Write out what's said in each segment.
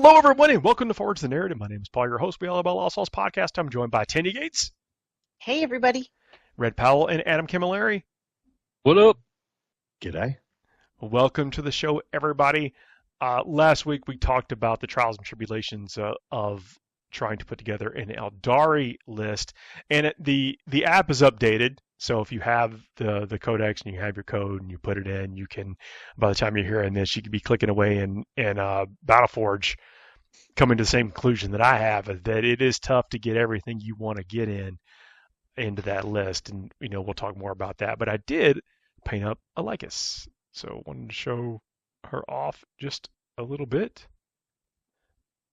Hello, everyone, and welcome to Forwards the Narrative. My name is Paul, your host. We all about Lost Souls podcast. I'm joined by Tandy Gates, Hey, everybody. Red Powell, and Adam Camilleri. What up? G'day. Welcome to the show, everybody. Last week we talked about the trials and tribulations of trying to put together an Eldari list, and the app is updated. So if you have the codex and you have your code and you put it in, you can, by the time you're hearing this, you could be clicking away in Battleforge, coming to the same conclusion that I have, that it is tough to get everything you want to get into that list. And, we'll talk more about that. But I did paint up a Lycus. So I wanted to show her off just a little bit.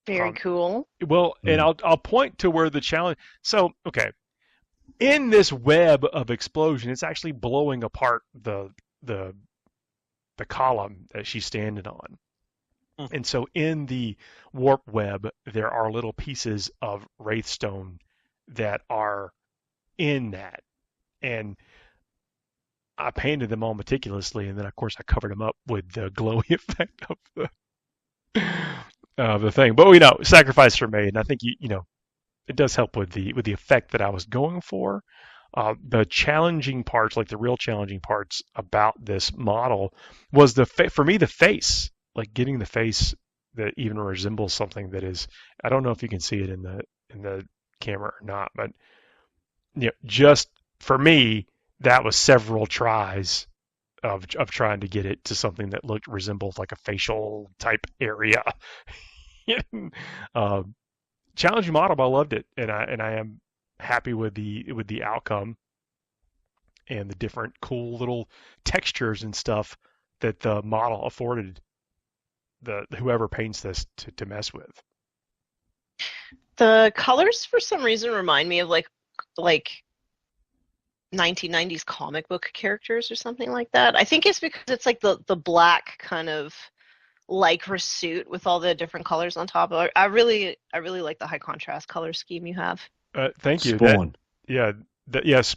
Very cool. Well, and I'll point to where the challenge. So, okay. In this web of explosion, it's actually blowing apart the column that she's standing on. And so in the warp web, there are little pieces of wraithstone that are in that. And I painted them all meticulously, and then of course I covered them up with the glowy effect of the thing. But sacrifices were made, and I think it does help with the effect that I was going for. The challenging parts, like the real challenging parts about this model, was for me the face, like getting the face that even resembles something that is. I don't know if you can see it in the camera or not, but just for me, that was several tries of trying to get it to something that resembled like a facial type area. Challenging model, but I loved it, and I am happy with the outcome and the different cool little textures and stuff that the model afforded whoever paints this to mess with. The colors, for some reason, remind me of like 1990s comic book characters or something like that. I think it's because it's like the black kind of lycra suit with all the different colors on top. I really like the high contrast color scheme you have. Thank you. Spawn.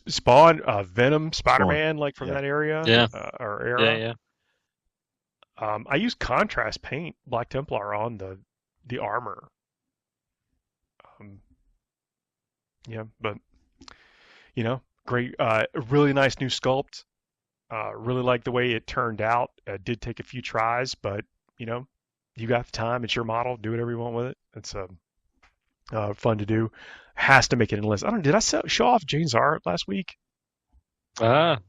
Spawn, Venom, Spider-Man, like from that area. Yeah. Or era. Yeah. I use contrast paint, Black Templar, on the armor. But great, really nice new sculpt. Really like the way it turned out. Did take a few tries, but you got the time. It's your model. Do whatever you want with it. It's fun to do. Has to make it in the list. Did I show off Jane's art last week? Look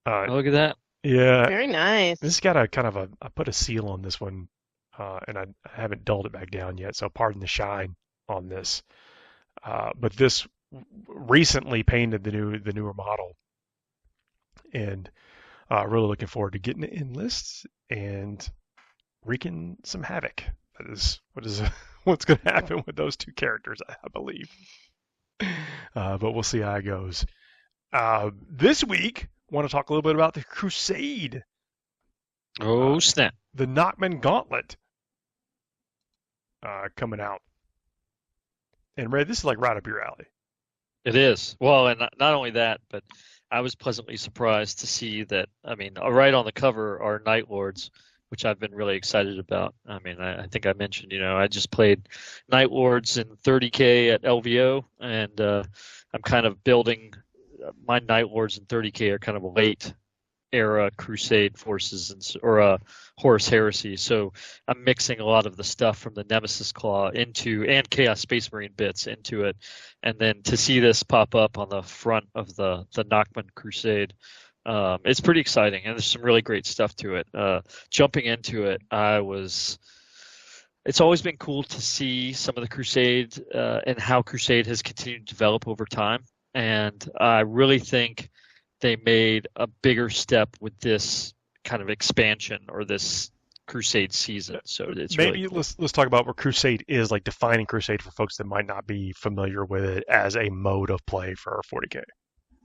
at that. Yeah. Very nice. This got I put a seal on this one, and I haven't dulled it back down yet, so pardon the shine on this. But this recently painted the newer model, and really looking forward to getting it in lists and wreaking some havoc. That is what's going to happen with those two characters, I believe. But we'll see how it goes. This week, I want to talk a little bit about the Crusade. Oh, snap. The Nachman Gauntlet coming out. And Red, this is like right up your alley. It is. Well, and not only that, but I was pleasantly surprised to see that, right on the cover are Night Lords, which I've been really excited about. I think I mentioned, I just played Night Lords in 30k at LVO, and I'm kind of building my Night Lords in 30k are kind of late era Crusade forces or Horus Heresy. So I'm mixing a lot of the stuff from the Nemesis Claw and Chaos Space Marine bits into it. And then to see this pop up on the front of the Nachman Crusade, it's pretty exciting, and there's some really great stuff to it. Jumping into it, it's always been cool to see some of the Crusade and how Crusade has continued to develop over time. And I really think they made a bigger step with this kind of expansion or this Crusade season. So it's maybe really cool. let's talk about what Crusade is, like defining Crusade for folks that might not be familiar with it as a mode of play for 40k.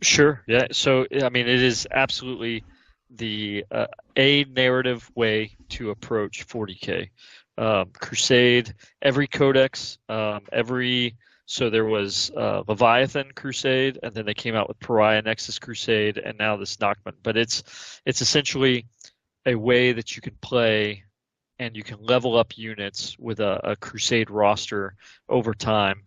Sure. Yeah. So it is absolutely the a narrative way to approach 40k. Crusade, every codex, so there was Leviathan Crusade, and then they came out with Pariah Nexus Crusade, and now this Nachman. But it's essentially a way that you can play and you can level up units with a Crusade roster over time.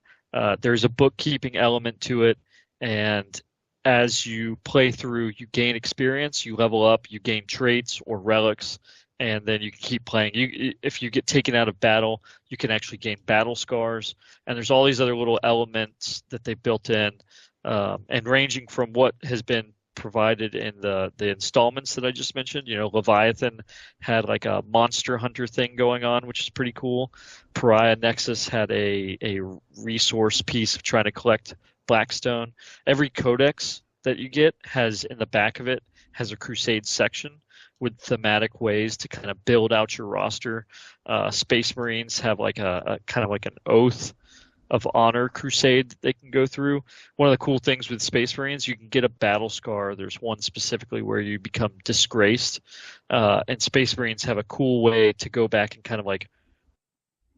There's a bookkeeping element to it, and as you play through, you gain experience, you level up, you gain traits or relics, and then you can keep playing. If you get taken out of battle, you can actually gain battle scars, and there's all these other little elements that they built in, and ranging from what has been provided in the installments that I just mentioned. Leviathan had like a monster hunter thing going on, which is pretty cool. Pariah Nexus had a resource piece of trying to collect Blackstone. Every codex that you get has in the back of it has a Crusade section with thematic ways to kind of build out your roster. Space Marines have like a kind of like an oath of honor crusade that they can go through. One of the cool things with Space Marines, you can get a battle scar. There's one specifically where you become disgraced, and Space Marines have a cool way to go back and kind of like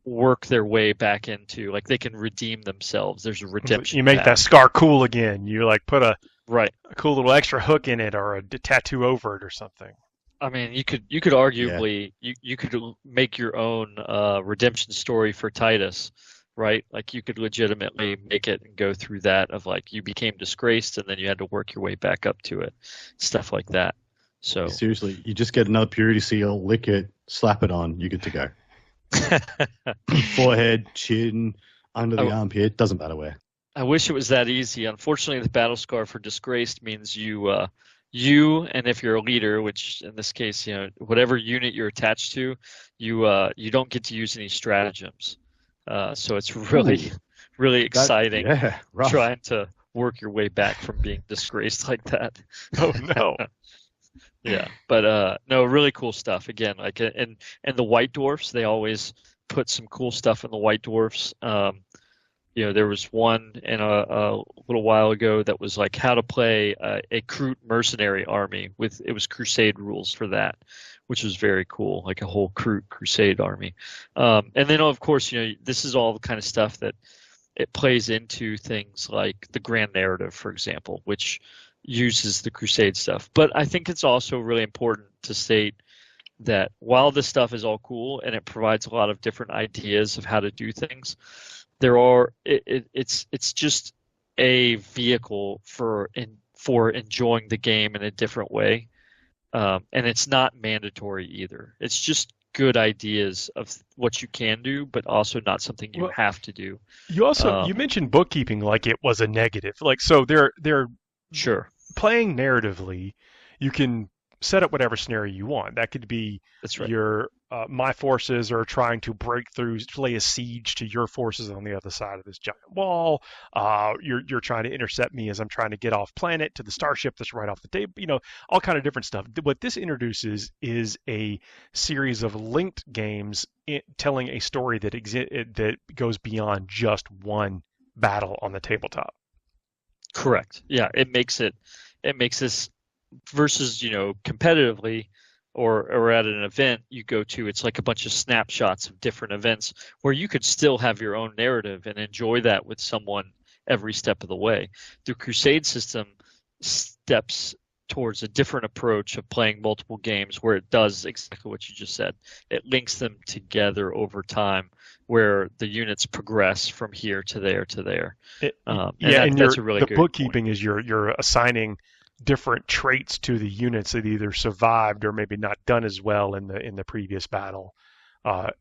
work their way back into, like, they can redeem themselves. There's a redemption. You make path. that scar cool again. You like put a Right. a cool little extra hook in it or a tattoo over it or something. I mean, you could arguably you could make your own redemption story for Titus, right? Like, you could legitimately make it and go through that of like you became disgraced and then you had to work your way back up to it, stuff like that. So seriously, you just get another purity seal, lick it, slap it on, you're good to go. Forehead, chin, under the armpit, doesn't matter where. I wish it was that easy. Unfortunately, the battle scar for disgraced means you and if you're a leader, which in this case, whatever unit you're attached to, you don't get to use any stratagems. So it's really exciting trying to work your way back from being disgraced like that. Oh no. Yeah, but no, really cool stuff. Again, like, and the White Dwarfs, they always put some cool stuff in the White Dwarfs. There was one in a little while ago that was like how to play a Kroot mercenary army it was Crusade rules for that, which was very cool, like a whole Kroot Crusade army. And then of course, this is all the kind of stuff that it plays into things like the Grand Narrative, for example, which uses the Crusade stuff. But I think it's also really important to state that while this stuff is all cool and it provides a lot of different ideas of how to do things, it's just a vehicle for enjoying the game in a different way, and it's not mandatory either. It's just good ideas of what you can do, but also not something you have to do. You also you mentioned bookkeeping like it was a negative. Like, so they're sure playing narratively. You can set up whatever scenario you want. That could be your my forces are trying to break through, lay a siege to your forces on the other side of this giant wall. You're trying to intercept me as I'm trying to get off planet to the starship that's right off the table. All kind of different stuff. What this introduces is a series of linked games telling a story that goes beyond just one battle on the tabletop. Correct. Yeah, it makes this versus competitively or at an event you go to, it's like a bunch of snapshots of different events where you could still have your own narrative and enjoy that with someone every step of the way. The Crusade system steps towards a different approach of playing multiple games where it does exactly what you just said. It links them together over time where the units progress from here to there to there. That's a really good point. Bookkeeping is you're assigning different traits to the units that either survived or maybe not done as well in the previous battle, on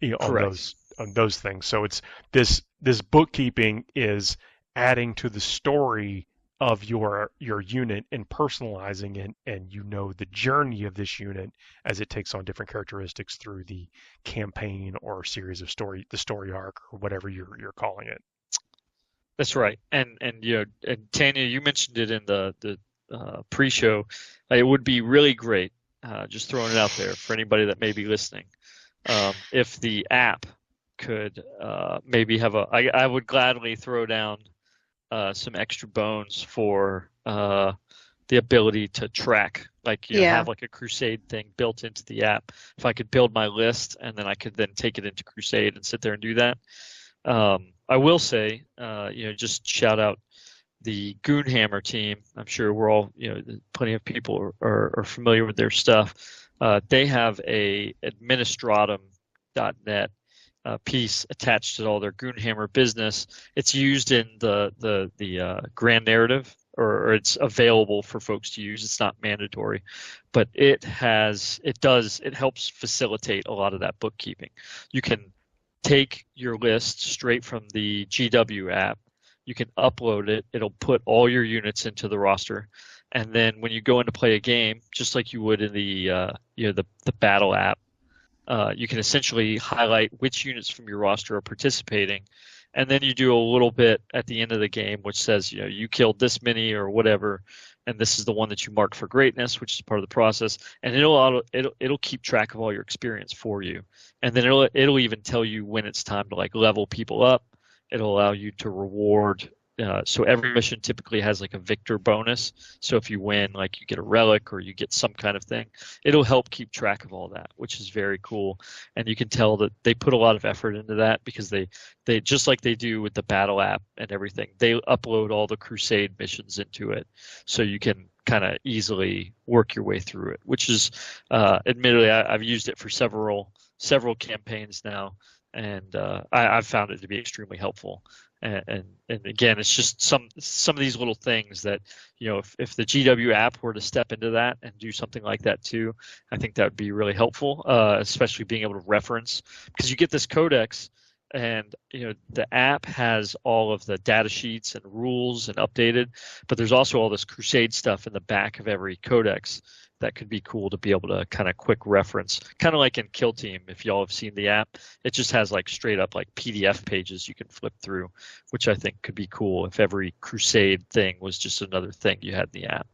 those things. So it's this bookkeeping is adding to the story of your unit and personalizing it, and the journey of this unit as it takes on different characteristics through the campaign or series of the story arc or whatever you're calling it. That's right. And Tanya, you mentioned it in the pre-show. It would be really great, just throwing it out there for anybody that may be listening, if the app could maybe have I would gladly throw down some extra bones for the ability to track, have like a Crusade thing built into the app. If I could build my list and then I could then take it into Crusade and sit there and do that. I will say, just shout out the Goonhammer team. I'm sure we're all, plenty of people are familiar with their stuff. They have a administratum .NET piece attached to all their Goonhammer business. It's used in the grand narrative, or it's available for folks to use. It's not mandatory, but it helps facilitate a lot of that bookkeeping. You can take your list straight from the GW app. You can upload it. It'll put all your units into the roster. And then when you go in to play a game, just like you would in the battle app, you can essentially highlight which units from your roster are participating, and then you do a little bit at the end of the game, which says you killed this many or whatever, and this is the one that you marked for greatness, which is part of the process, and it'll keep track of all your experience for you, and then it'll even tell you when it's time to like level people up. It'll allow you to reward. So every mission typically has like a victor bonus. So if you win, like you get a relic or you get some kind of thing, it'll help keep track of all that, which is very cool. And you can tell that they put a lot of effort into that because they just like they do with the battle app and everything, they upload all the Crusade missions into it. So you can kind of easily work your way through it, which is admittedly, I've used it for several campaigns now. And I've found it to be extremely helpful. And again, it's just some of these little things that, if the GW app were to step into that and do something like that too, I think that would be really helpful, especially being able to reference, because you get this codex and, the app has all of the data sheets and rules and updated, but there's also all this Crusade stuff in the back of every codex that could be cool to be able to kind of quick reference, kind of like in Kill Team. If y'all have seen the app, it just has like straight up like PDF pages you can flip through, which I think could be cool if every Crusade thing was just another thing you had in the app.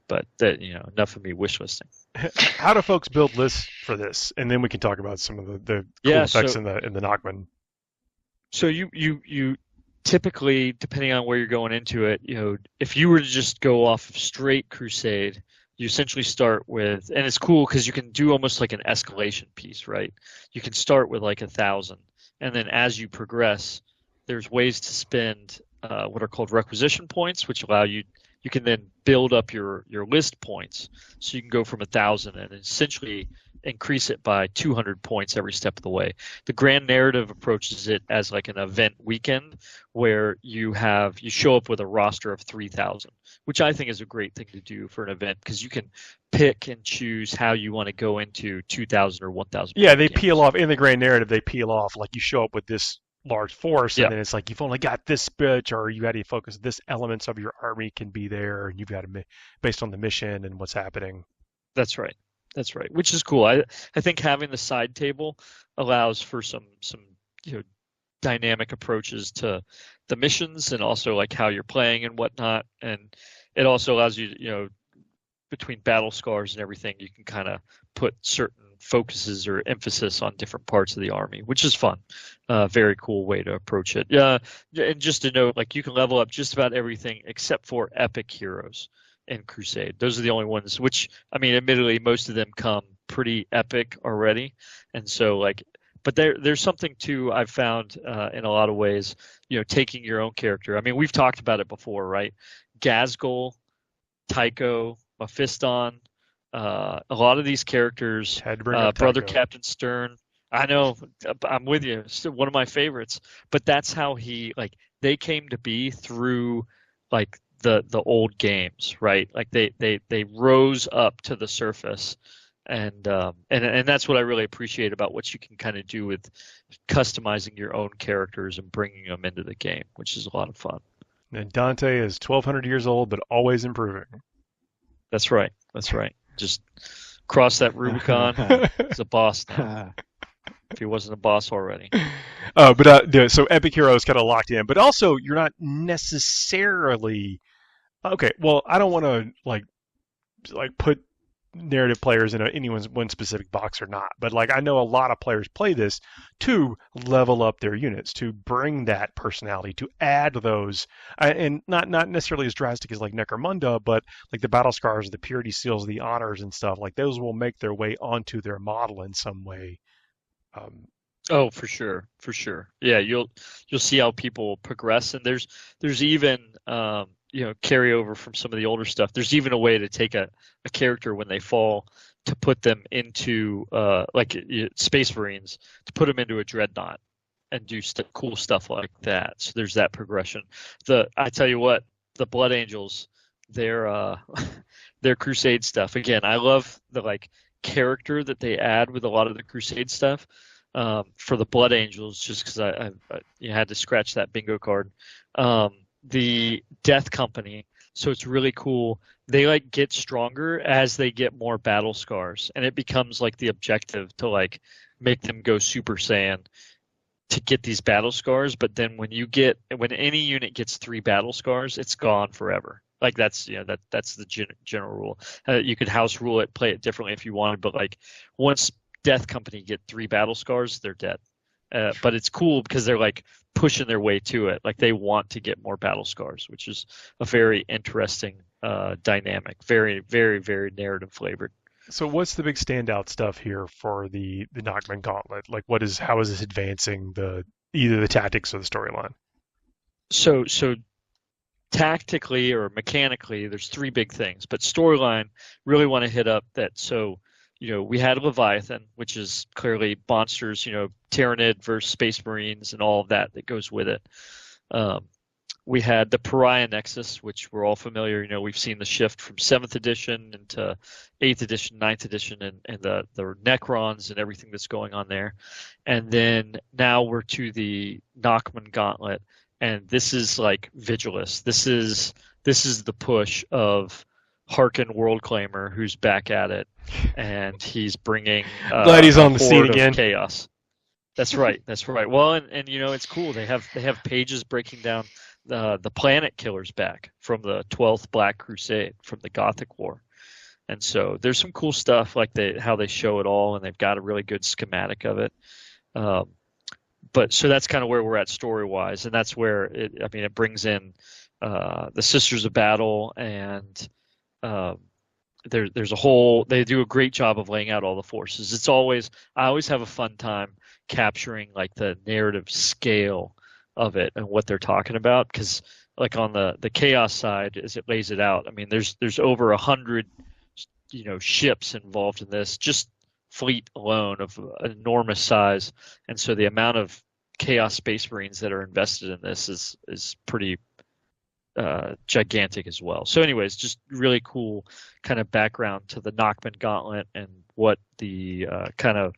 But that, enough of me wish listing. How do folks build lists for this? And then we can talk about some of the cool effects in the Nachman. So you typically, depending on where you're going into it, if you were to just go off of straight Crusade, you essentially start with, and it's cool because you can do almost like an escalation piece, right? You can start with like 1,000, and then as you progress, there's ways to spend what are called requisition points, which allow you can then build up your list points. So you can go from 1,000 and essentially increase it by 200 points every step of the way. The grand narrative approaches it as like an event weekend where you show up with a roster of 3,000, which I think is a great thing to do for an event because you can pick and choose how you want to go into 2,000 or 1,000. Yeah, they peel off in the grand narrative. They peel off like you show up with this large force, and Yeah. then it's like you've only got this bit, or you got to focus. This elements of your army can be there, and you've got to based on the mission and what's happening. That's right. Which is cool. I think having the side table allows for some dynamic approaches to the missions and also like how you're playing and whatnot. And it also allows you, between battle scars and everything, you can kind of put certain focuses or emphasis on different parts of the army, which is fun. Very cool way to approach it. Yeah, and just to note, like you can level up just about everything except for epic heroes in Crusade. Those are the only ones, which, I mean, admittedly, most of them come pretty epic already. And so but there's something too I've found in a lot of ways, taking your own character. I mean, we've talked about it before, right? Gazgul, Tycho, Mephiston, a lot of these characters, Brother Captain Stern. I know, I'm with you. It's one of my favorites. But that's how they came to be through the old games, right? Like they rose up to the surface, and that's what I really appreciate about what you can kind of do with customizing your own characters and bringing them into the game, which is a lot of fun. And Dante is 1,200 years old, but always improving. That's right. Just cross that Rubicon. He's a boss now. If he wasn't a boss already. So Epic Hero is kind of locked in, but also you're not necessarily okay. Well, I don't want to put narrative players in anyone's one specific box or not, but I know a lot of players play this to level up their units, to bring that personality, to add those, and not necessarily as drastic as Necromunda, but the battle scars, the purity seals, the honors and stuff. Those will make their way onto their model in some way. Oh, for sure. Yeah, you'll see how people progress, and there's even carryover from some of the older stuff. There's even a way to take a character when they fall to put them into Space Marines, to put them into a dreadnought and do cool stuff like that. So there's that progression. I tell you what, the Blood Angels, their Crusade stuff. Again, I love the character that they add with a lot of the Crusade stuff. For the Blood Angels, just because I had to scratch that bingo card. The Death Company, so it's really cool. They get stronger as they get more battle scars, and it becomes the objective to make them go Super Saiyan to get these battle scars. But then when any unit gets 3 battle scars, it's gone forever. That's that's the general rule. You could house rule it, play it differently if you wanted, but once Death Company get 3 battle scars, they're dead. But it's cool because they're pushing their way to it. They want to get more battle scars, which is a very interesting dynamic. Very, very, very narrative flavored. So what's the big standout stuff here for the Nachman Gauntlet? How is this advancing either the tactics or the storyline? So tactically or mechanically, there's 3 big things, but storyline, really want to hit up that. So we had Leviathan, which is clearly monsters, Tyranid versus Space Marines and all of that goes with it. We had the Pariah Nexus, which we're all familiar. We've seen the shift from 7th edition into 8th edition, 9th edition, and the Necrons and everything that's going on there. And then now we're to the Nachman Gauntlet, and this is Vigilus. This is the push of Harkin World Claimer, who's back at it, and he's bringing glad he's on the scene again. Chaos. That's right. That's right. Well, and it's cool. They have pages breaking down the planet killers back from the 12th Black Crusade, from the Gothic War, and so there's some cool stuff how they show it all, and they've got a really good schematic of it. But so that's kind of where we're at story wise, and that's where it brings in the Sisters of Battle, and there's a whole. They do a great job of laying out all the forces. I always have a fun time capturing the narrative scale of it and what they're talking about, because on the chaos side, as it lays it out, there's over 100 ships involved in this, just fleet alone of enormous size, and so the amount of chaos Space Marines that are invested in this is pretty gigantic as well. So anyways, just really cool kind of background to the Nachman Gauntlet and what the kind of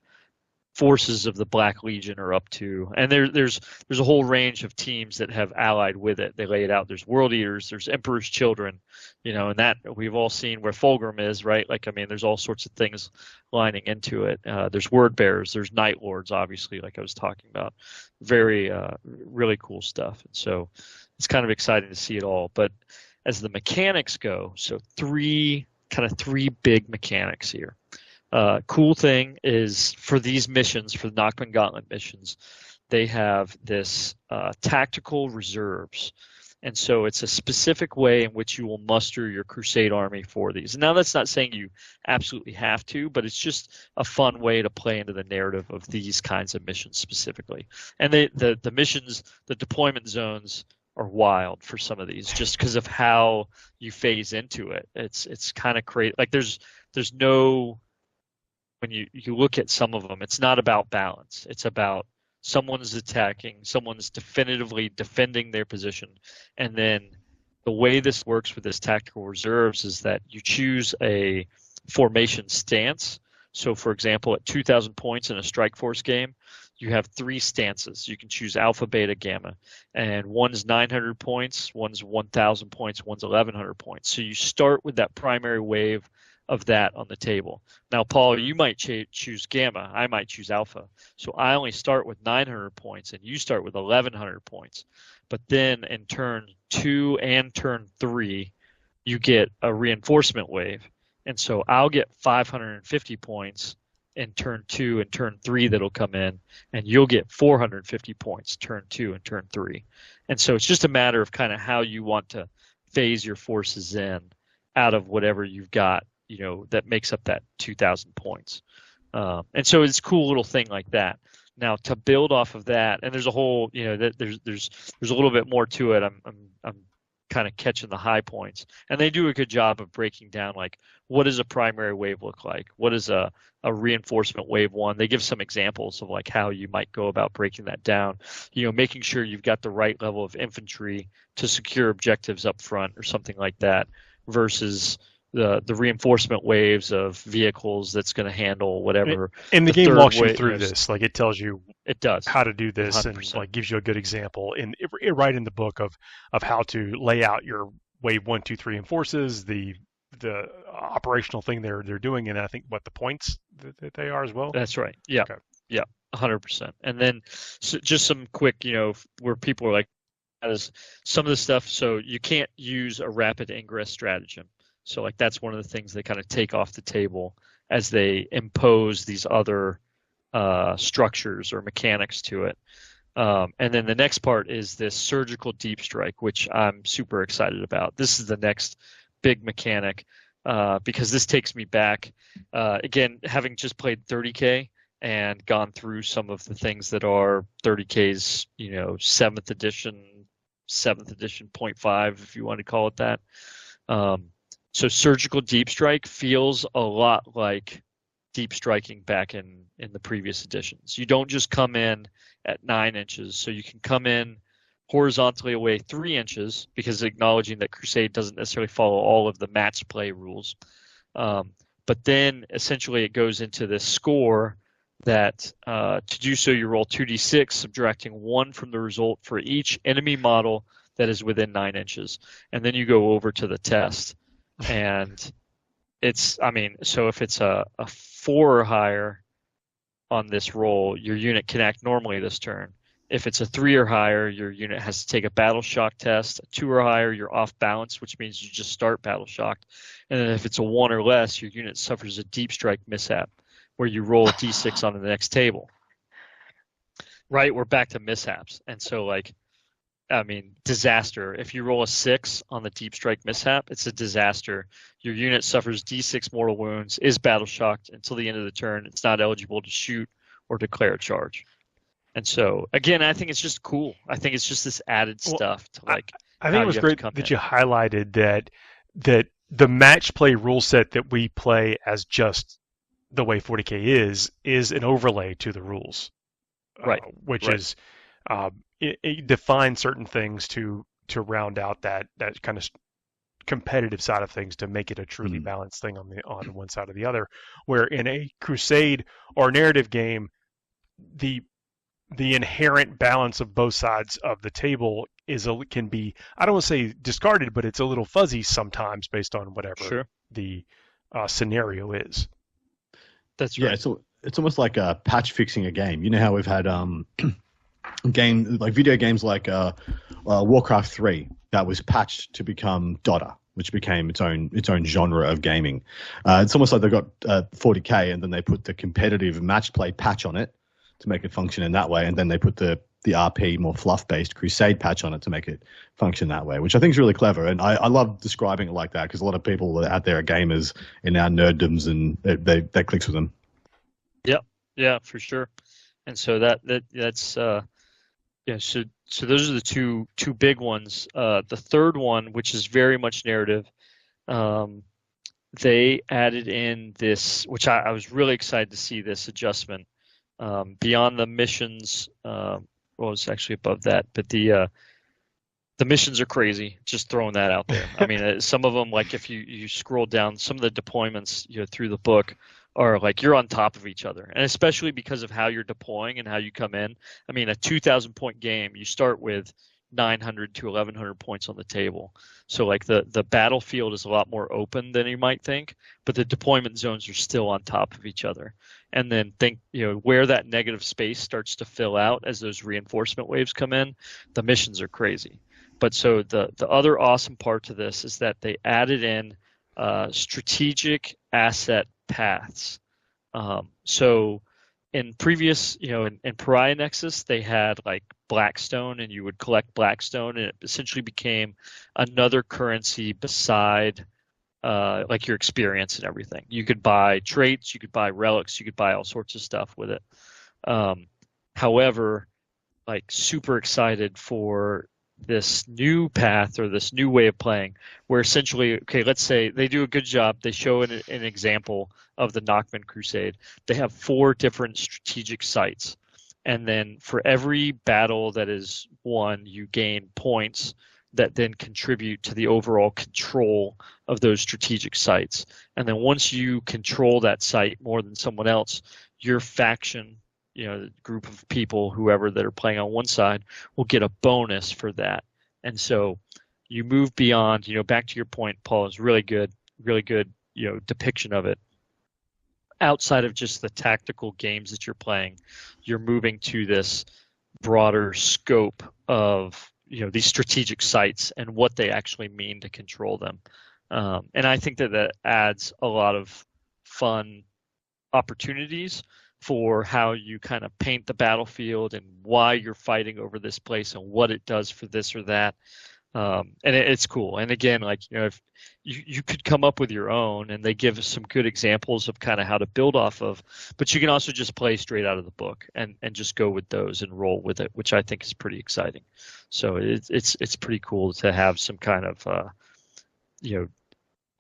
forces of the Black Legion are up to. And there's a whole range of teams that have allied with it. They lay it out. There's World Eaters, there's Emperor's Children, and that we've all seen where Fulgrim is, right? There's all sorts of things lining into it. There's Word Bearers, there's Night Lords, obviously, like I was talking about. Very, really cool stuff. And so it's kind of exciting to see it all. But as the mechanics go, so three big mechanics here. Cool thing is for these missions, for the Nachman Gauntlet missions, they have this tactical reserves. And so it's a specific way in which you will muster your Crusade army for these. Now, that's not saying you absolutely have to, but it's just a fun way to play into the narrative of these kinds of missions specifically. And the missions, the deployment zones are wild for some of these, just because of how you phase into it. It's kind of crazy. There's no... When you look at some of them, it's not about balance. It's about someone's attacking, someone's definitively defending their position. And then the way this works with this tactical reserves is that you choose a formation stance. So, for example, at 2,000 points in a Strike Force game, you have 3 stances. You can choose Alpha, Beta, Gamma. And one's 900 points, one's 1,000 points, one's 1,100 points. So you start with that primary wave of that on the table. Now, Paul, you might choose Gamma. I might choose Alpha. So I only start with 900 points, and you start with 1,100 points. But then in turn 2 and turn 3, you get a reinforcement wave. And so I'll get 550 points in turn 2 and turn 3 that'll come in, and you'll get 450 points turn 2 and turn 3. And so it's just a matter of kind of how you want to phase your forces in out of whatever you've got, that makes up that 2,000 points. And so it's a cool little thing like that. Now, to build off of that, and there's a whole, there's a little bit more to it. I'm kind of catching the high points. And they do a good job of breaking down, like, what does a primary wave look like? What is a reinforcement wave one? They give some examples of like how you might go about breaking that down, making sure you've got the right level of infantry to secure objectives up front or something like that, versus the reinforcement waves of vehicles that's going to handle whatever. And the game walks you through this, like it tells you it does how to do this 100%. And like gives you a good example and right in the book of how to lay out your wave 1, 2, 3 and forces, the operational thing they're doing, and I think what the points that they are as well. That's right. Yeah. Okay. Yeah. 100%. And then just some quick, where people are like, as some of the stuff, so you can't use a rapid ingress stratagem. So like that's one of the things they kind of take off the table as they impose these other structures or mechanics to it. And then the next part is this surgical deep strike, which I'm super excited about. This is the next big mechanic because this takes me back, again, having just played 30K and gone through some of the things that are 30K's, 7th edition 0.5, if you want to call it that. So surgical deep strike feels a lot like deep striking back in the previous editions. You don't just come in at 9 inches, so you can come in horizontally away 3 inches, because acknowledging that Crusade doesn't necessarily follow all of the match play rules. But then essentially it goes into this score that to do so you roll 2d6, subtracting 1 from the result for each enemy model that is within 9 inches. And then you go over to the test. And so if it's a 4 or higher on this roll, your unit can act normally this turn. If it's a 3 or higher, your unit has to take a battle shock test. A 2 or higher, you're off balance, which means you just start battle shocked. And then if it's a 1 or less, your unit suffers a deep strike mishap, where you roll a d6 on the next table. Right? We're back to mishaps. And so disaster. If you roll a 6 on the deep strike mishap, it's a disaster. Your unit suffers d6 mortal wounds, is battle shocked until the end of the turn. It's not eligible to shoot or declare a charge. And so, again, I think it's just cool. I think it's just this added stuff to I think it was great that you highlighted that the match play rule set that we play as just the way 40k is an overlay to the rules, right? Which is it defines certain things to round out that kind of competitive side of things to make it a truly balanced thing on one side or the other. Where in a Crusade or narrative game, the inherent balance of both sides of the table can be, I don't want to say discarded, but it's a little fuzzy sometimes based on whatever the scenario is. That's right. Yeah, it's almost like patch fixing a game. You know how we've had video games like Warcraft 3 that was patched to become Dota, which became its own genre of gaming. It's almost like they got 40k and then they put the competitive match play patch on it to make it function in that way, and then they put the RP more fluff-based Crusade patch on it to make it function that way, which I think is really clever. And I love describing it like that because a lot of people out there are gamers in our nerddoms, and that clicks with them. Yeah, for sure. And so that's So those are the two big ones. The third one, which is very much narrative, they added in this, which I was really excited to see this adjustment. Beyond the missions, it's actually above that, but the missions are crazy. Just throwing that out there. I mean, some of them, like if you scroll down, some of the deployments through the book are like you're on top of each other, and especially because of how you're deploying and how you come in. I mean, a 2,000 point game, you start with 900 to 1,100 points on the table. So like the battlefield is a lot more open than you might think, but the deployment zones are still on top of each other. And then think, where that negative space starts to fill out as those reinforcement waves come in, the missions are crazy. But so the other awesome part to this is that they added in strategic asset paths. So in previous, in Pariah Nexus, they had like Blackstone, and you would collect Blackstone, and it essentially became another currency beside like your experience and everything. You could buy traits, you could buy relics, you could buy all sorts of stuff with it. However, like super excited for this new path or this new way of playing where essentially, okay, let's say they do a good job. They show an example of the Nachman Crusade. They have 4 different strategic sites. And then for every battle that is won, you gain points that then contribute to the overall control of those strategic sites. And then once you control that site more than someone else, your faction, the group of people, whoever that are playing on one side, will get a bonus for that. And so you move beyond, back to your point, Paul, is really good, depiction of it. Outside of just the tactical games that you're playing, you're moving to this broader scope of these strategic sites and what they actually mean to control them. And I think that adds a lot of fun opportunities for how you kind of paint the battlefield and why you're fighting over this place and what it does for this or that. And it's cool. And again, if you could come up with your own, and they give us some good examples of kind of how to build off of, but you can also just play straight out of the book and just go with those and roll with it, which I think is pretty exciting. So it's pretty cool to have some kind of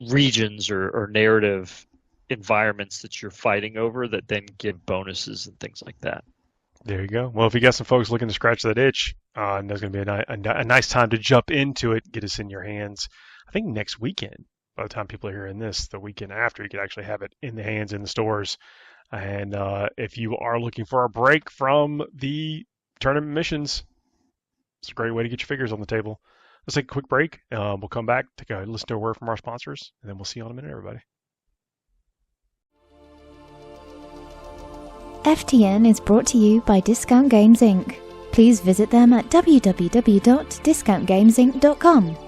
regions or narrative environments that you're fighting over that then give bonuses and things like that. There you go. Well, if you got some folks looking to scratch that itch, and there's going to be a nice time to jump into it, get us in your hands. I think next weekend, by the time people are hearing this, the weekend after, you can actually have it in the hands in the stores. And if you are looking for a break from the tournament missions, it's a great way to get your figures on the table. Let's take a quick break. We'll come back, take a listen to a word from our sponsors, and then we'll see you in a minute, everybody. FTN is brought to you by Discount Games Inc. Please visit them at www.discountgamesinc.com.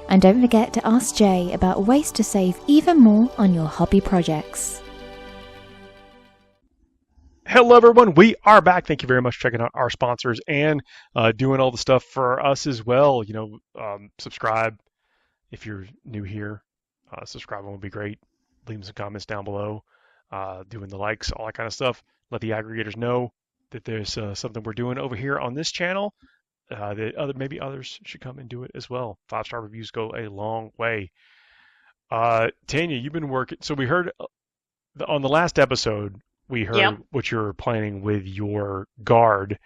And don't forget to ask Jay about ways to save even more on your hobby projects. Hello, everyone. We are back. Thank you very much for checking out our sponsors and doing all the stuff for us as well. Subscribe if you're new here. Subscribing would be great. Leave some comments down below. Doing the likes, all that kind of stuff. Let the aggregators know that there's something we're doing over here on this channel. That maybe others should come and do it as well. 5-star reviews go a long way. Tanya, you've been working. So we heard on the last episode, we heard what you're planning with your guard.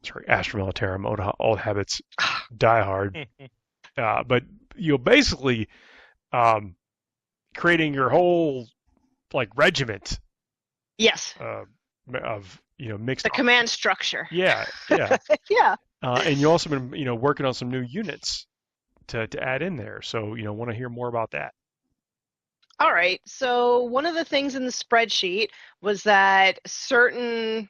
Sorry, Astra Militarum, old habits die hard. But you're basically creating your whole regiment. Yes. Of mixed. The command structure. Yeah. Yeah. And you also been working on some new units to add in there. So want to hear more about that. All right. So one of the things in the spreadsheet was that certain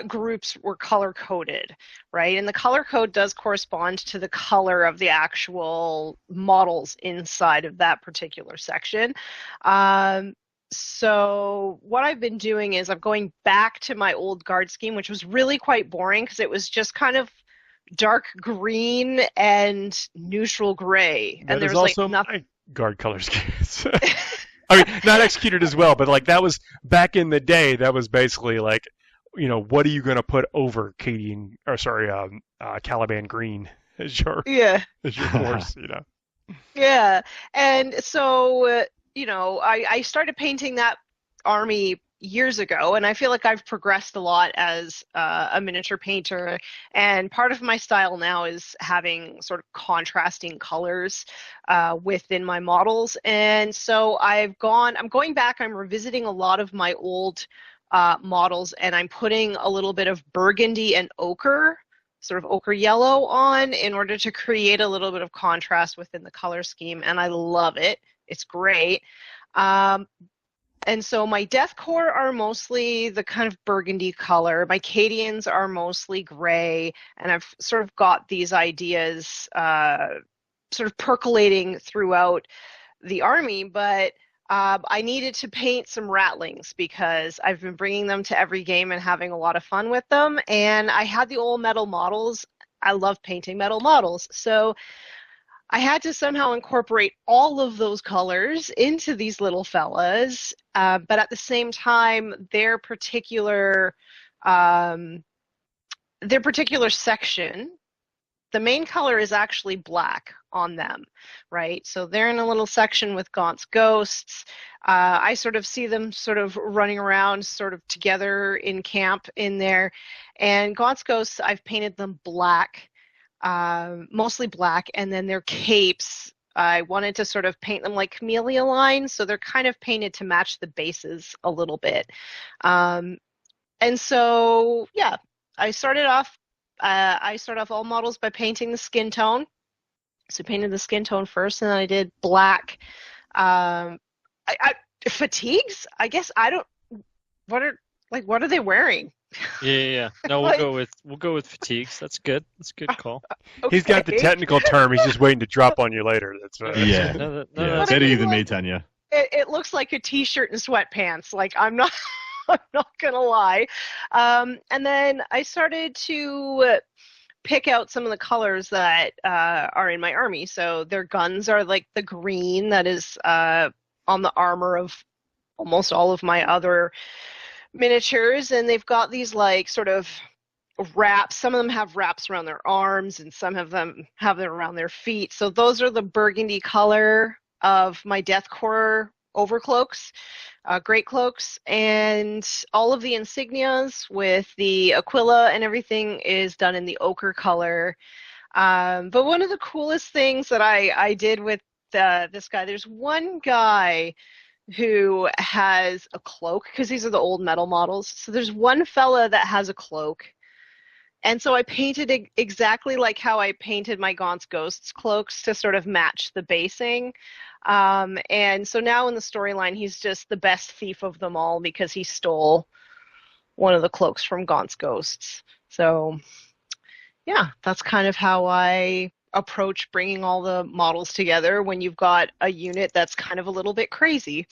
groups were color coded, right? And the color code does correspond to the color of the actual models inside of that particular section. So what I've been doing is I'm going back to my old guard scheme, which was really quite boring because it was just kind of dark green and neutral gray. That and there is was also nothing. My guard color schemes. I mean, not executed as well, but that was back in the day. That was basically what are you going to put over Caliban green as your force, Yeah, and so I started painting that army years ago, and I feel like I've progressed a lot as a miniature painter, and part of my style now is having sort of contrasting colors within my models. And so I'm going back, I'm revisiting a lot of my old models, and I'm putting a little bit of burgundy and ochre, sort of ochre yellow on in order to create a little bit of contrast within the color scheme, and I love it. It's great. And so my Death Corps are mostly the kind of burgundy color. My Cadians are mostly gray, and I've sort of got these ideas sort of percolating throughout the army, but I needed to paint some ratlings because I've been bringing them to every game and having a lot of fun with them, and I had the old metal models. I love painting metal models, so I had to somehow incorporate all of those colors into these little fellas, but at the same time, their particular section the main color is actually black on them, right? So they're in a little section with Gaunt's ghosts. I sort of see them sort of running around sort of together in camp in there. And Gaunt's ghosts, I've painted them black, mostly black, and then their capes, I wanted to sort of paint them like camellia lines, so they're kind of painted to match the bases a little bit. And so, yeah, I started off all models by painting the skin tone. So I painted the skin tone first, and then I did black. Fatigues? I guess I don't. What are they wearing? Yeah. No, we'll go with fatigues. That's good. That's a good call. Okay. He's got the technical term. He's just waiting to drop on you later. That's right. Yeah. No, Yeah, better you than me, Tanya. It looks like a t-shirt and sweatpants. Like, I'm not gonna lie. And then I started to pick out some of the colors that are in my army. So their guns are like the green that is on the armor of almost all of my other miniatures, and they've got these like sort of wraps. Some of them have wraps around their arms, and some of them have them around their feet. So those are the burgundy color of my Deathcore overcloaks, great cloaks, and all of the insignias with the Aquila and everything is done in the ochre color. But one of the coolest things that I did with this guy, there's one guy who has a cloak, because these are the old metal models. So there's one fella that has a cloak. And so I painted exactly like how I painted my Gaunt's Ghosts cloaks to sort of match the basing. And so now in the storyline, he's just the best thief of them all because he stole one of the cloaks from Gaunt's Ghosts. So yeah, that's kind of how I approach bringing all the models together when you've got a unit that's kind of a little bit crazy.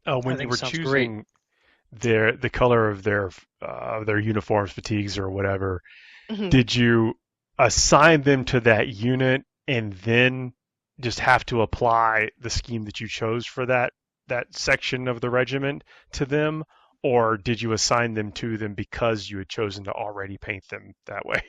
When you were choosing the color of their uniforms, fatigues, or whatever, did you assign them to that unit and then just have to apply the scheme that you chose for that section of the regiment to them, or did you assign them to them because you had chosen to already paint them that way?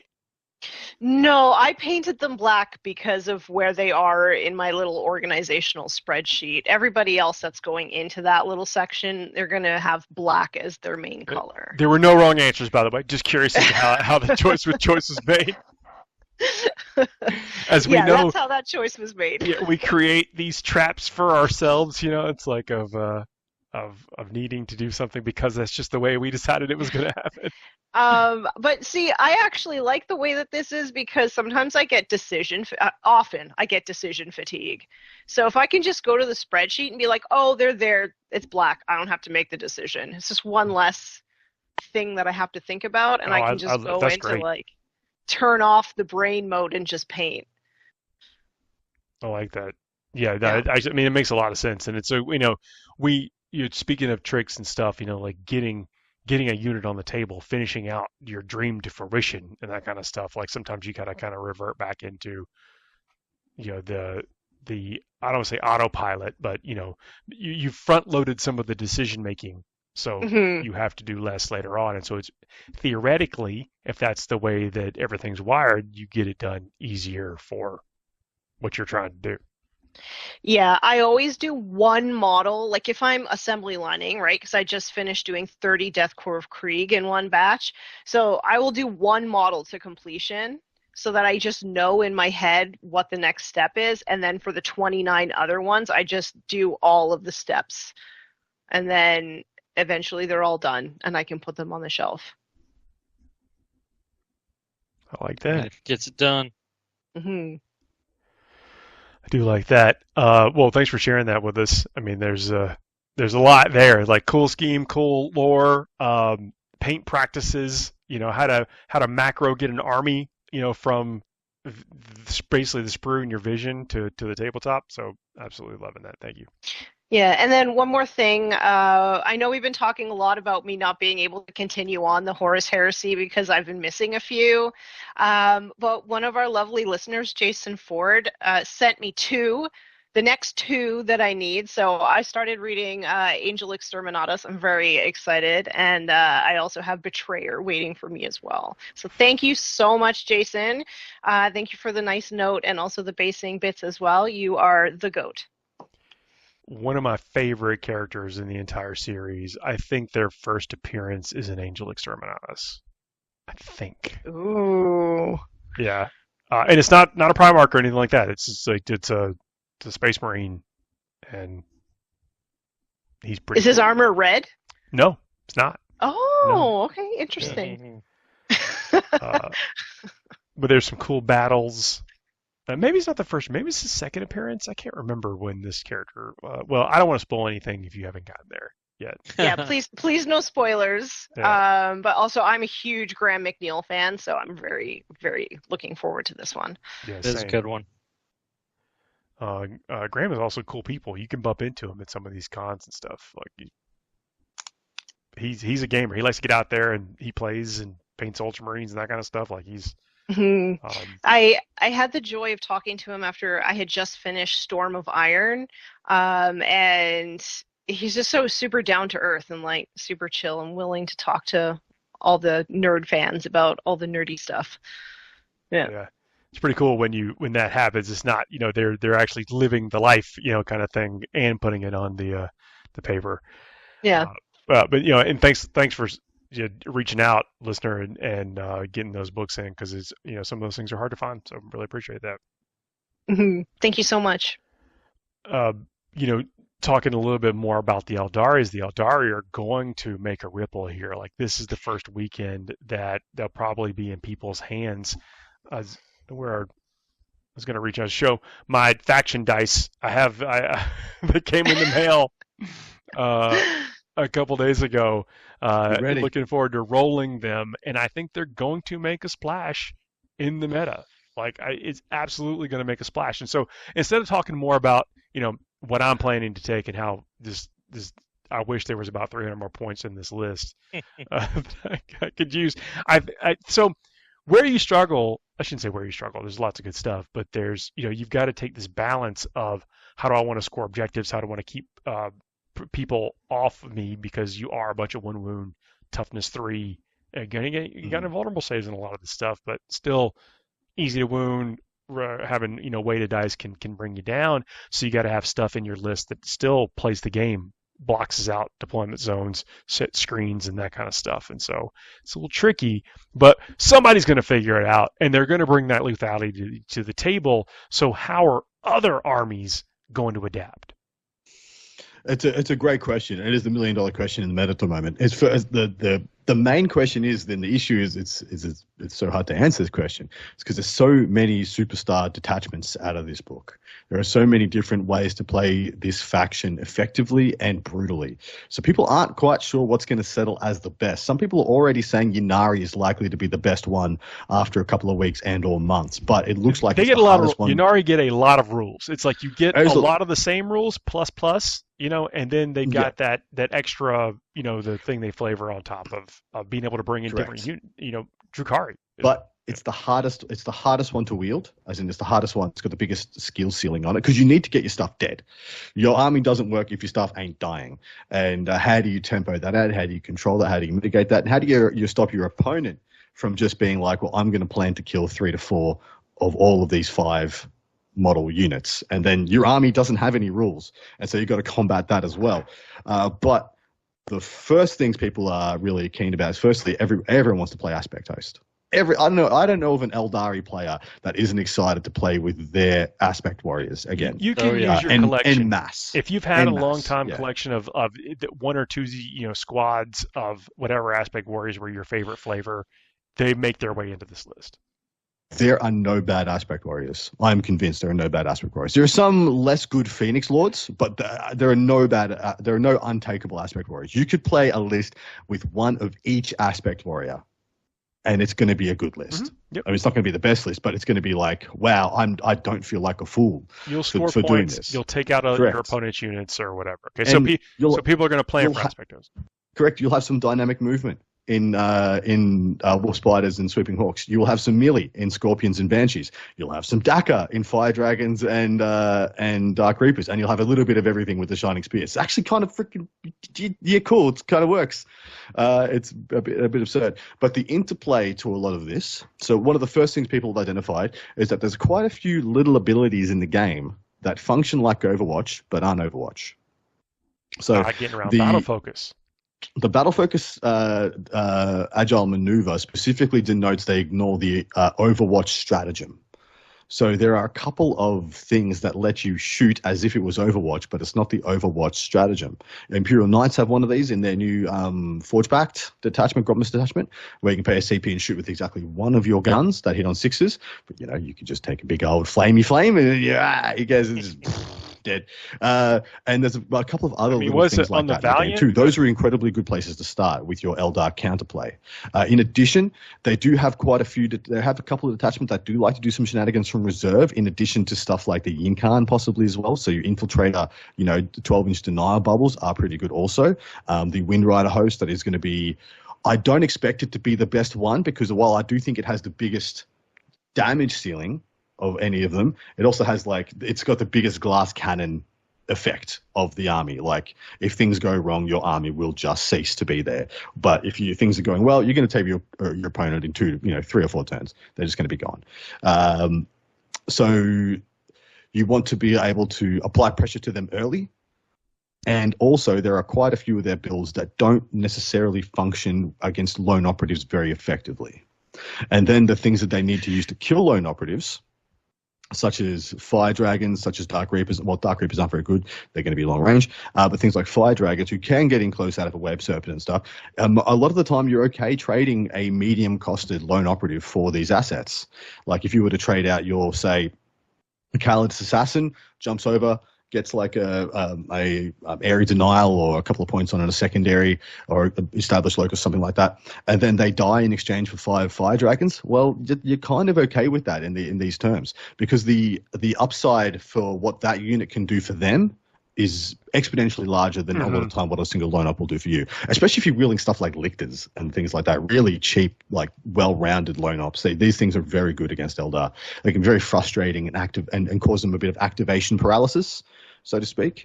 No, I painted them black because of where they are in my little organizational spreadsheet. Everybody else that's going into that little section, they're going to have black as their main color. There were no wrong answers, by the way. Just curious as to how the choice was made. As we know, that's how that choice was made. Yeah, we create these traps for ourselves. It's like of needing to do something because that's just the way we decided it was going to happen. But see, I actually like the way that this is because sometimes I get often I get decision fatigue. So if I can just go to the spreadsheet and be like, oh, they're there, it's black, I don't have to make the decision. It's just one less thing that I have to think about, and I can just go into great. Like turn off the brain mode and just paint. I like that. Yeah, I mean, it makes a lot of sense, and it's speaking of tricks and stuff, like getting a unit on the table, finishing out your dream to fruition and that kind of stuff. Like sometimes you gotta kind of revert back into, the I don't want to say autopilot, but you front loaded some of the decision making, so you have to do less later on. And so it's theoretically, if that's the way that everything's wired, you get it done easier for what you're trying to do. Yeah, I always do one model, like if I'm assembly lining, right, because I just finished doing 30 Death Corps of Krieg in one batch. So I will do one model to completion so that I just know in my head what the next step is. And then for the 29 other ones, I just do all of the steps. And then eventually they're all done and I can put them on the shelf. I like that. It gets it done. Mm-hmm. I do like that. Well, thanks for sharing that with us. I mean, there's a lot there, like cool scheme, cool lore, paint practices, how to macro get an army, from basically the sprue in your vision to the tabletop. So absolutely loving that. Thank you. Yeah, and then one more thing. I know we've been talking a lot about me not being able to continue on the Horus Heresy because I've been missing a few. But one of our lovely listeners, Jason Ford, sent me 2 the next 2 that I need. So I started reading Angel Exterminatus. I'm very excited. And I also have Betrayer waiting for me as well. So thank you so much, Jason. Thank you for the nice note and also the basing bits as well. You are the GOAT. One of my favorite characters in the entire series. I think their first appearance is in Angel Exterminatus. I think. Ooh. Yeah. And it's not a Primarch or anything like that. It's just like it's a Space Marine, and he's pretty. Is his armor red? No, it's not. Oh, okay, interesting. But there's some cool battles. Maybe it's not the first. Maybe it's his second appearance. I can't remember when this character. Well, I don't want to spoil anything if you haven't gotten there yet. Yeah, please, no spoilers. Yeah. But also, I'm a huge Graham McNeil fan, so I'm very, very looking forward to this one. Yeah, It's a good one. Graham is also cool people. You can bump into him at some of these cons and stuff. Like he's a gamer. He likes to get out there and he plays and paints Ultramarines and that kind of stuff. Like he's. I had the joy of talking to him after I had just finished Storm of Iron, and he's just so super down to earth and like super chill and willing to talk to all the nerd fans about all the nerdy stuff. Yeah. It's pretty cool when that happens. It's not, they're actually living the life, kind of thing and putting it on the paper. Yeah. But and thanks for reaching out, listener, and getting those books in, because it's some of those things are hard to find. So really appreciate that. Thank you so much. Talking a little bit more about the Eldaris are going to make a ripple here. Like this is the first weekend that they'll probably be in people's hands. I was going to reach out to show my faction dice. That came in the mail a couple days ago. Looking forward to rolling them, and I think they're going to make a splash in the meta. It's absolutely going to make a splash. And so instead of talking more about what I'm planning to take and how this I wish there was about 300 more points in this list. I could use. So where you struggle, I shouldn't say where you struggle. There's lots of good stuff, but there's you've got to take this balance of how do I want to score objectives, how do I want to keep people off of me, because you are a bunch of 1 wound, toughness 3. Again, you got invulnerable saves in a lot of this stuff, but still easy to wound. Having weighted dice can bring you down, so you got to have stuff in your list that still plays the game, blocks out deployment zones, set screens, and that kind of stuff. And so it's a little tricky, but somebody's going to figure it out, and they're going to bring that lethality to the table. So how are other armies going to adapt? It's a great question. It is the $1 million question in the meta at the moment. The main question is, then the issue is it's so hard to answer this question. It's because there's so many superstar detachments out of this book. There are so many different ways to play this faction effectively and brutally. So people aren't quite sure what's going to settle as the best. Some people are already saying Ynnari is likely to be the best one after a couple of weeks and or months, but it looks like Ynnari get a lot of rules. It's like you get a lot of the same rules plus, and then they've got that extra, the thing they flavor on top of being able to bring in different, Drukhari. But it's the hardest one to wield, as in it's the hardest one. It's got the biggest skill ceiling on it, because you need to get your stuff dead. Your army doesn't work if your stuff ain't dying. And how do you tempo that out? How do you control that? How do you mitigate that? And how do you stop your opponent from just being like, well, I'm going to plan to kill 3 to 4 of all of these 5 model units, and then your army doesn't have any rules, and so you've got to combat that as well. But the first things people are really keen about is, firstly, everyone wants to play Aspect Host. I don't know of an Eldari player that isn't excited to play with their Aspect Warriors again. You can use your collection en masse. If you've had a long time collection of 1 or 2 squads of whatever Aspect Warriors were your favorite flavor, they make their way into this list. There are no bad Aspect Warriors. I'm convinced there are no bad Aspect Warriors. There are some less good Phoenix Lords, but there are no untakeable Aspect Warriors. You could play a list with 1 of each Aspect Warrior, and it's going to be a good list. Mm-hmm. Yep. I mean, it's not going to be the best list, but it's going to be like, wow, I don't feel like a fool. You'll score for points. Doing this. You'll take out your opponent's units or whatever. Okay, so people are going to plan for Aspect Host. Correct. You'll have some dynamic movement. in wolf spiders and sweeping hawks. You will have some melee in scorpions and banshees. You'll have some daka in fire dragons and dark reapers, and you'll have a little bit of everything with the shining spear. It's actually kind of freaking cool. It kind of works. It's a bit absurd, but the interplay to a lot of this. So one of the first things people have identified is that there's quite a few little abilities in the game that function like Overwatch but aren't Overwatch. So getting around battle focus. The battle focus agile maneuver specifically denotes they ignore the Overwatch stratagem. So there are a couple of things that let you shoot as if it was Overwatch, but it's not the Overwatch stratagem. Imperial Knights have one of these in their new Forge Pact detachment, Grotmus detachment, where you can pay a CP and shoot with exactly one of your guns that hit on 6s. But, you could just take a big old flamey flame and you guys are just dead. And there's a couple of other little things like that in the game too. Those are incredibly good places to start with your Eldar counterplay. In addition, they do have quite a few. They have a couple of detachments that do like to do some shenanigans from reserve, in addition to stuff like the Yinkan possibly as well. So your Infiltrator, 12-inch denial bubbles are pretty good also. The Windrider host, that is going to be. I don't expect it to be the best one, because while I do think it has the biggest damage ceiling of any of them, it also has it's got the biggest glass cannon effect of the army. Like, if things go wrong, your army will just cease to be there. But if things are going well, you're going to take your opponent in 3 or 4 turns. They're just going to be gone. So you want to be able to apply pressure to them early. And also, there are quite a few of their builds that don't necessarily function against lone operatives very effectively. And then the things that they need to use to kill lone operatives, such as fire dragons, such as dark reapers. Well, dark reapers aren't very good. They're going to be long range. But things like fire dragons, who can get in close out of a web serpent and stuff, a lot of the time you're okay trading a medium-costed lone operative for these assets. Like, if you were to trade out your, say, a Khaled's assassin, jumps over, gets like a area denial or a couple of points on a secondary or established locus, something like that, and then they die in exchange for 5 fire dragons. Well, you're kind of okay with that in these terms, because the upside for what that unit can do for them is exponentially larger than a lot of time what a single lone up will do for you, especially if you're wheeling stuff like lictors and things like that, really cheap, like well-rounded lone ops. These things are very good against Eldar. They can be very frustrating and active and cause them a bit of activation paralysis, so to speak,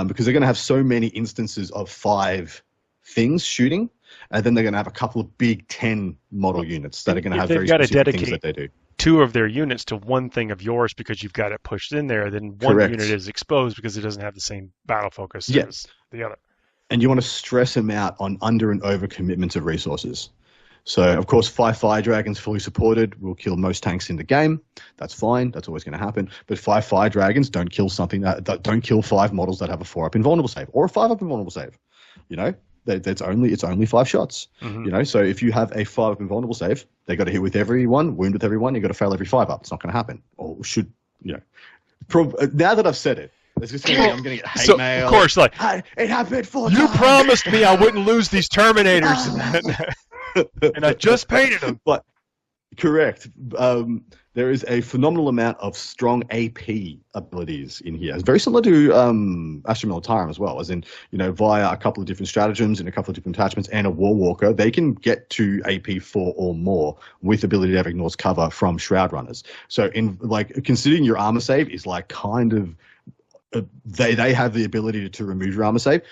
because they're going to have so many instances of 5 things shooting, and then they're going to have a couple of big 10 model units that are going to have very specific things that they do. 2 of their units to one thing of yours because you've got it pushed in there, then one unit is exposed because it doesn't have the same battle focus as the other. And you want to stress them out on under and over commitments of resources. So, of course, 5 fire dragons fully supported will kill most tanks in the game. That's fine. That's always going to happen. But 5 fire dragons don't kill something that don't kill 5 models that have a 4-up invulnerable save or a 5-up invulnerable save. It's only 5 shots. So if you have a 5-up invulnerable save, they got to hit with everyone, wound with everyone. You got to fail every 5-up. It's not going to happen, or should now that I've said it, it's just I'm going to get hate mail. Of course, it happened 4 times. You promised me I wouldn't lose these Terminators, and I just painted them. But correct. There is a phenomenal amount of strong AP abilities in here. It's very similar to Astra Militarum as well, as in, via a couple of different stratagems and a couple of different attachments and a War Walker, they can get to AP 4 or more with ability to have ignores cover from Shroud Runners. So, considering your armor save is kind of, they have the ability to remove your armor save.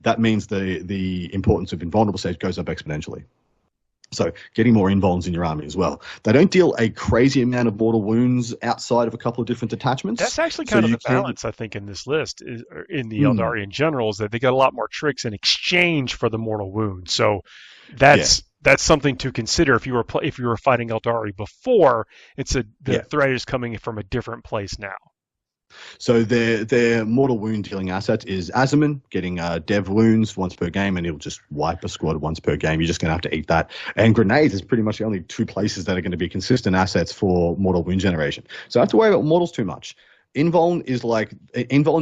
That means the importance of invulnerable saves goes up exponentially. So getting more invulns in your army as well. They don't deal a crazy amount of mortal wounds outside of a couple of different detachments. That's actually kind of the balance, I think, in this list, in the Eldari in general, is that they got a lot more tricks in exchange for the mortal wound. So that's something to consider if you were fighting Eldari before. The threat is coming from a different place now. So their mortal wound dealing asset is Azaman, getting dev wounds once per game, and he'll just wipe a squad once per game. You're just going to have to eat that. And grenades is pretty much the only 2 places that are going to be consistent assets for mortal wound generation. So I don't have to worry about mortals too much. Invuln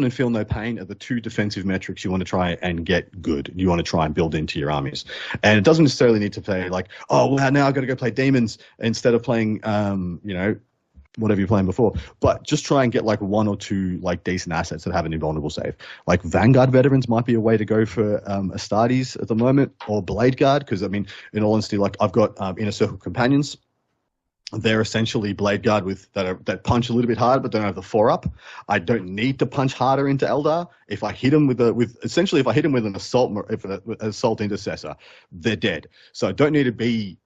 and Feel No Pain are the 2 defensive metrics you want to try and get good. You want to try and build into your armies. And it doesn't necessarily need to play now I've got to go play demons instead of playing, whatever you're playing before. But just try and get like one or two like decent assets that have an invulnerable save. Like Vanguard veterans might be a way to go for Astartes at the moment, or Blade Guard, because I mean, in all honesty, like I've got Inner Circle companions. They're essentially Blade Guard that punch a little bit hard, but don't have the 4-up. I don't need to punch harder into Eldar. If I hit them with an assault intercessor, they're dead. So I don't need to be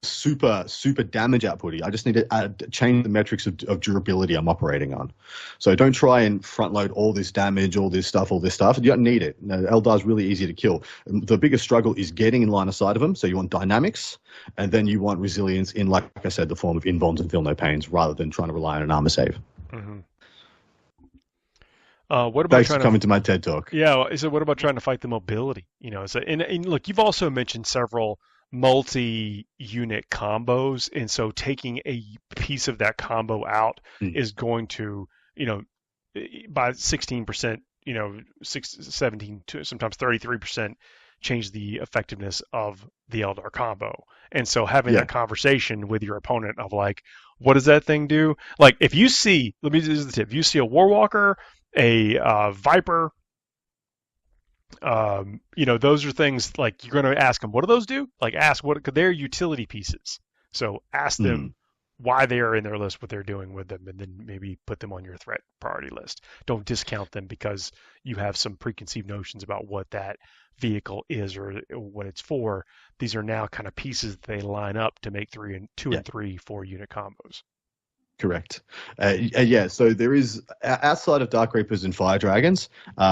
super damage outputty. I just need to change the metrics of durability I'm operating on. So don't try and front load all this damage, all this stuff. You don't need it. Eldar's really easy to kill. The biggest struggle is getting in line of sight of them. So you want dynamics, and then you want resilience in, like I said, the form of invulns and feel no pains, rather than trying to rely on an armor save. Mm-hmm. What about Thanks for coming to my TED talk? Yeah. So what about trying to fight the mobility? And look, you've also mentioned several multi-unit combos, and so taking a piece of that combo out is going to, by 16%, 17 to sometimes 33% change the effectiveness of the Eldar combo. And so having that conversation with your opponent of like, what does that thing do? Like if you see, this is the tip, if you see a Warwalker, a Viper, those are things like you're going to ask them, what do those do? Like ask they're utility pieces. So ask them why they are in their list, what they're doing with them, and then maybe put them on your threat priority list. Don't discount them because you have some preconceived notions about what that vehicle is or what it's for. These are now kind of pieces that they line up to make 2 and 3 4-unit combos. Correct. So there is, outside of Dark Reapers and Fire Dragons,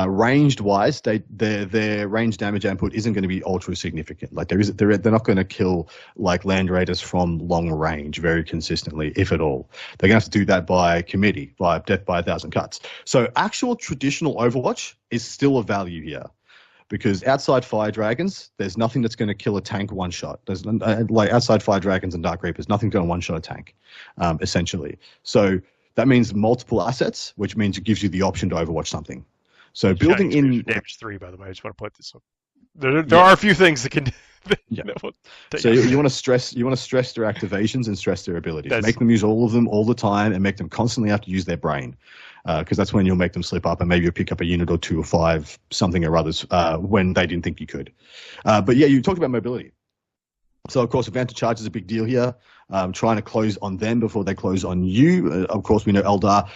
ranged wise, their range damage output isn't going to be ultra significant. Like they're not going to kill like Land Raiders from long range very consistently, if at all. They're going to have to do that by committee, by death by 1,000 cuts. So actual traditional Overwatch is still a value here. Because outside Fire Dragons, there's nothing that's going to kill a tank one shot. There's like outside Fire Dragons and Dark Reapers, nothing's going to one shot a tank, essentially. So that means multiple assets, which means it gives you the option to Overwatch something. So building in damage 3, by the way, I just want to point this up. There are a few things that can. So you want to stress their activations and stress their abilities. Make them use all of them all the time, and make them constantly have to use their brain. Because that's when you'll make them slip up, and maybe you'll pick up a unit or 2 or 5, something or others, when they didn't think you could. But yeah, you talked about mobility. So, of course, advantage charge is a big deal here. Trying to close on them before they close on you. Of course, we know Eldar,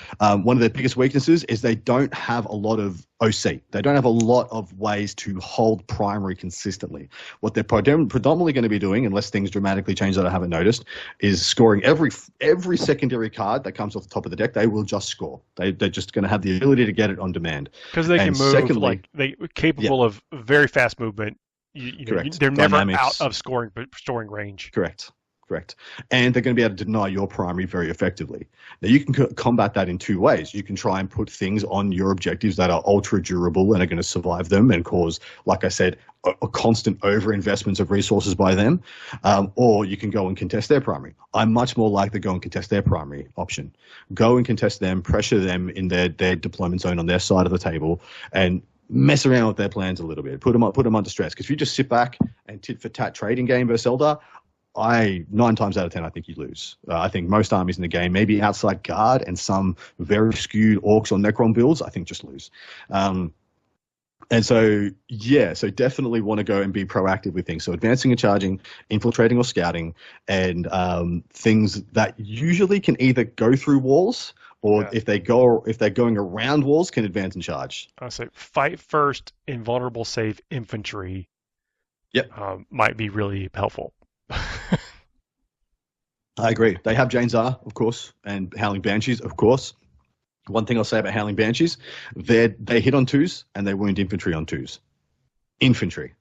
one of their biggest weaknesses is they don't have a lot of OC. They don't have a lot of ways to hold primary consistently. What they're predominantly going to be doing, unless things dramatically change that I haven't noticed, is scoring every secondary card that comes off the top of the deck. They will just score. They're just going to have the ability to get it on demand. Because they can move, they're capable of very fast movement. They're never out of storing range. Correct. And they're going to be able to deny your primary very effectively. Now, you can combat that in 2 ways. You can try and put things on your objectives that are ultra durable and are going to survive them and cause, like I said, a constant overinvestment of resources by them. Or you can go and contest their primary. I'm much more like the go and contest their primary option. Go and contest them, pressure them in their deployment zone on their side of the table, and mess around with their plans a little bit. Put them under stress. Because if you just sit back and tit for tat trading game versus Eldar, 9 times out of 10, I think you lose. I think most armies in the game, maybe outside guard and some very skewed Orcs or Necron builds, I think just lose. And so definitely want to go and be proactive with things. So advancing and charging, infiltrating or scouting, and things that usually can either go through walls or if they're going around walls, can advance and charge. I say fight first, invulnerable save infantry. Yep, might be really helpful. I agree. They have Jane Czar, of course, and Howling Banshees, of course. One thing I'll say about Howling Banshees, they hit on 2s and they wound infantry on 2s. Infantry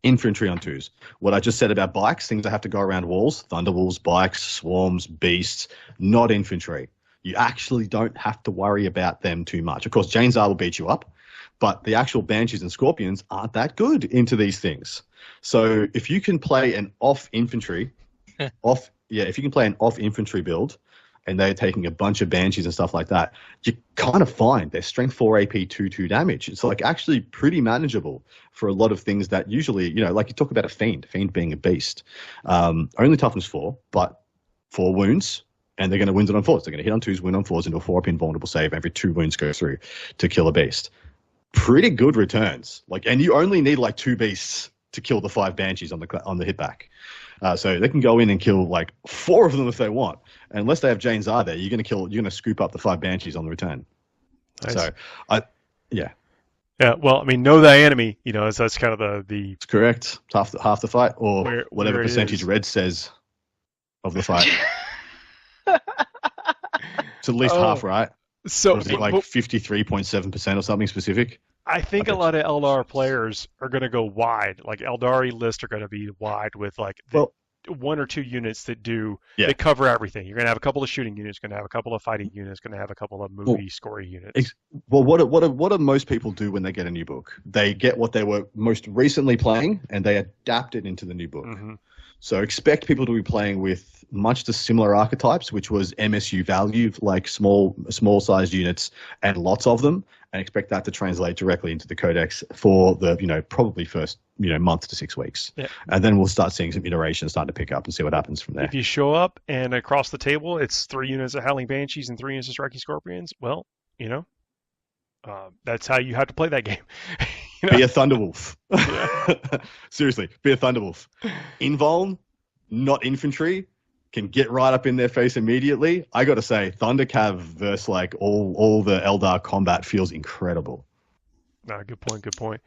on 2s. What I just said about bikes, things that have to go around walls, Thunderwolves, bikes, swarms, beasts, not infantry. You actually don't have to worry about them too much. Of course, Jane Czar will beat you up, but the actual Banshees and Scorpions aren't that good into these things. So if you can play an off infantry build, and they're taking a bunch of Banshees and stuff like that, you kind of find their strength 4 AP 2/2 damage. It's like actually pretty manageable for a lot of things that usually, like you talk about a Fiend being a beast. Only toughness 4, but 4 wounds, and they're going to win it on 4s. They're going to hit on 2s, win on 4s into a 4-up invulnerable save. Every 2 wounds go through to kill a beast. Pretty good returns. And you only need 2 beasts to kill the 5 banshees on the hit back. So they can go in and kill 4 of them if they want. And unless they have Jane Zar there, you're going to scoop up the 5 banshees on the return. Nice. So, yeah. Yeah, well, I mean, know thy enemy. That's kind of the. It's correct. It's half the fight, or whatever where percentage Red says of the fight. It's at least half, right? So or is it 53.7% or something specific? I think a lot of Eldar players are going to go wide. Eldari lists are going to be wide with 1 or 2 units that cover everything. You're going to have a couple of shooting units, going to have a couple of fighting units, going to have a couple of movie scoring units. What do most people do when they get a new book? They get what they were most recently playing and they adapt it into the new book. Mm-hmm. So expect people to be playing with much the similar archetypes, which was MSU value, small sized units and lots of them, and expect that to translate directly into the codex for the probably first month to 6 weeks. Yeah. And then we'll start seeing some iterations start to pick up and see what happens from there. If you show up and across the table it's 3 units of Howling Banshees and 3 units of Striking Scorpions, well, that's how you have to play that game. Be a Thunderwolf. Seriously, be a Thunderwolf. Invuln, not infantry, can get right up in their face immediately. I got to say, Thundercav versus all the Eldar combat feels incredible. Good point.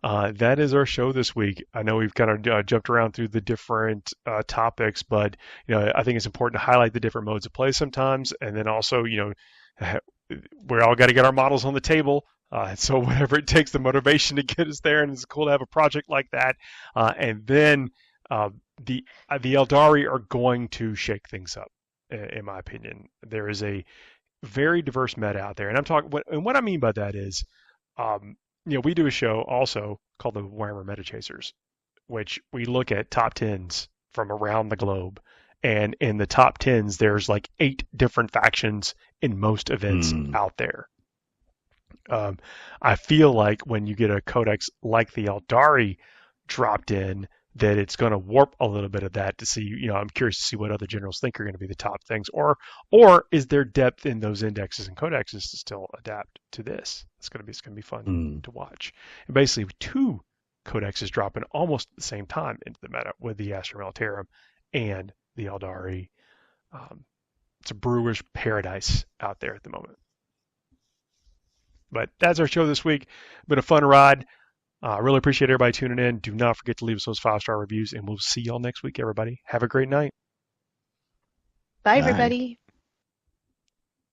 That is our show this week. I know we've kind of jumped around through the different topics, but I think it's important to highlight the different modes of play sometimes, and then also we all got to get our models on the table. So whatever it takes, the motivation to get us there, and it's cool to have a project like that. And then the Eldari are going to shake things up, in my opinion. There is a very diverse meta out there, and I'm talking. What I mean by that is, we do a show also called the Warhammer Meta Chasers, which we look at top 10s from around the globe. And in the top 10s, there's 8 different factions in most events out there. I feel like when you get a codex like the Eldari dropped in, that it's going to warp a little bit of that to see, I'm curious to see what other generals think are going to be the top things, or is there depth in those indexes and codexes to still adapt to this? It's going to be fun to watch. And basically 2 codexes dropping almost at the same time into the meta with the Astra Militarum and the Eldari. It's a brewer's paradise out there at the moment. But that's our show this week. Been a fun ride. I really appreciate everybody tuning in. Do not forget to leave us those 5-star reviews, and we'll see y'all next week, everybody. Have a great night. Bye, everybody.